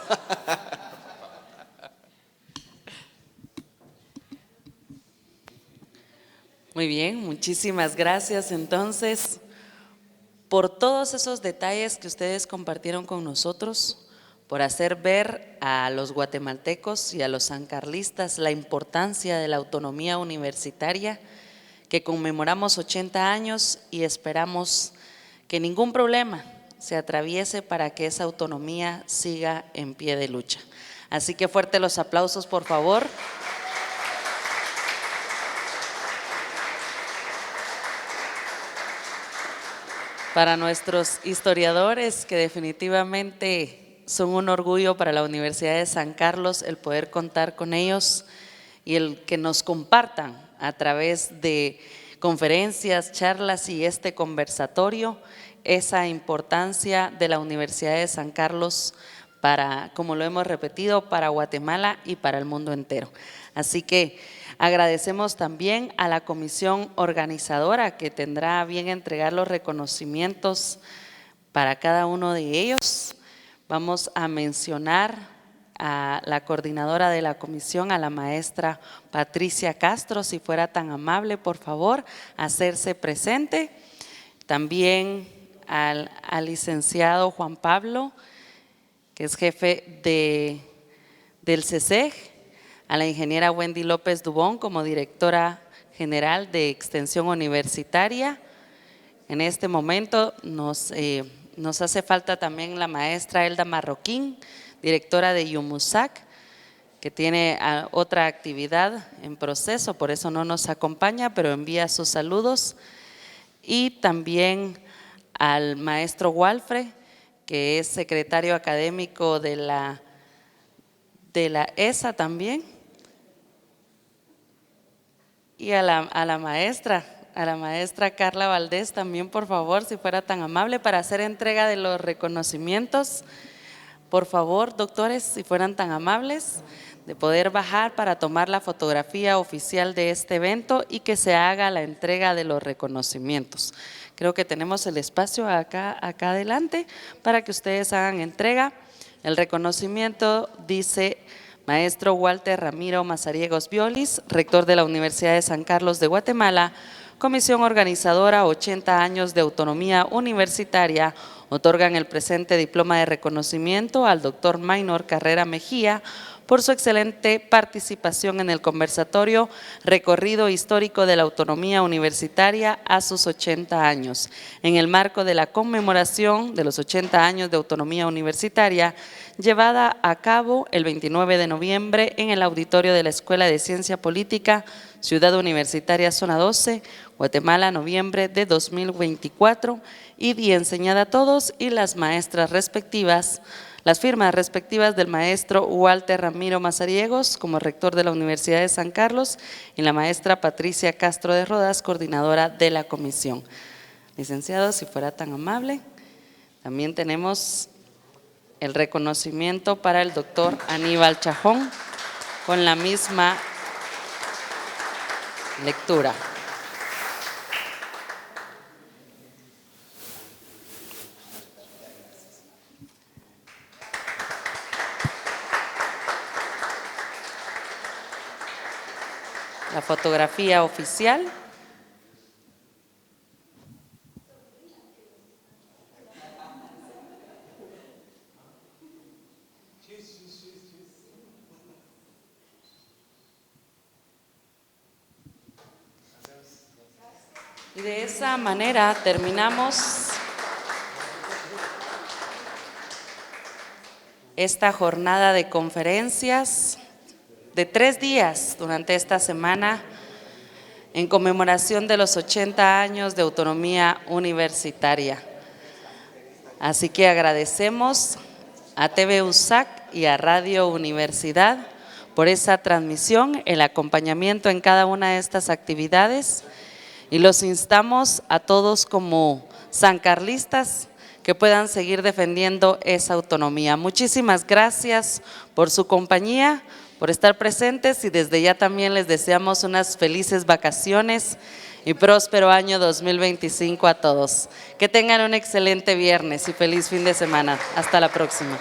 Muy bien, muchísimas gracias entonces por todos esos detalles que ustedes compartieron con nosotros, por hacer ver a los guatemaltecos y a los sancarlistas la importancia de la autonomía universitaria, que conmemoramos 80 años y esperamos que ningún problema se atraviese para que esa autonomía siga en pie de lucha. Así que fuerte los aplausos, por favor. Para nuestros historiadores, que definitivamente son un orgullo para la Universidad de San Carlos el poder contar con ellos y el que nos compartan a través de conferencias, charlas y este conversatorio esa importancia de la Universidad de San Carlos para, como lo hemos repetido, para Guatemala y para el mundo entero. Así que agradecemos también a la comisión organizadora que tendrá a bien entregar los reconocimientos para cada uno de ellos. Vamos a mencionar a la coordinadora de la comisión, a la maestra Patricia Castro, si fuera tan amable, por favor, hacerse presente. También al licenciado Juan Pablo, que es jefe del CESEG, a la ingeniera Wendy López Dubón como directora general de Extensión Universitaria. En este momento nos hace falta también la maestra Elda Marroquín, directora de Yumusac, que tiene otra actividad en proceso, por eso no nos acompaña, pero envía sus saludos. Y también al maestro Walfre, que es secretario académico de la ESA también. Y a la maestra Carla Valdés también, por favor, si fuera tan amable, para hacer entrega de los reconocimientos. Por favor, doctores, si fueran tan amables, de poder bajar para tomar la fotografía oficial de este evento y que se haga la entrega de los reconocimientos. Creo que tenemos el espacio acá adelante para que ustedes hagan entrega. El reconocimiento dice: Maestro Walter Ramiro Mazariegos Violis, rector de la Universidad de San Carlos de Guatemala, comisión organizadora 80 años de autonomía universitaria, otorgan el presente diploma de reconocimiento al doctor Maynor Carrera Mejía por su excelente participación en el conversatorio Recorrido Histórico de la Autonomía Universitaria a sus 80 años. En el marco de la conmemoración de los 80 años de autonomía universitaria, llevada a cabo el 29 de noviembre en el auditorio de la Escuela de Ciencia Política, Ciudad Universitaria Zona 12, Guatemala, noviembre de 2024, y enseñada a todos y las maestras respectivas. las firmas respectivas del maestro Walter Ramiro Mazariegos como rector de la Universidad de San Carlos y la maestra Patricia Castro de Rodas, coordinadora de la comisión. Licenciado, si fuera tan amable. También tenemos el reconocimiento para el doctor Aníbal Chajón con la misma lectura. La fotografía oficial. Y de esa manera terminamos esta jornada de conferencias de 3 días durante esta semana en conmemoración de los 80 años de autonomía universitaria. Así que agradecemos a TV USAC y a Radio Universidad por esa transmisión, el acompañamiento en cada una de estas actividades, y los instamos a todos como sancarlistas que puedan seguir defendiendo esa autonomía. Muchísimas gracias por su compañía, por estar presentes, y desde ya también les deseamos unas felices vacaciones y próspero año 2025 a todos. Que tengan un excelente viernes y feliz fin de semana. Hasta la próxima.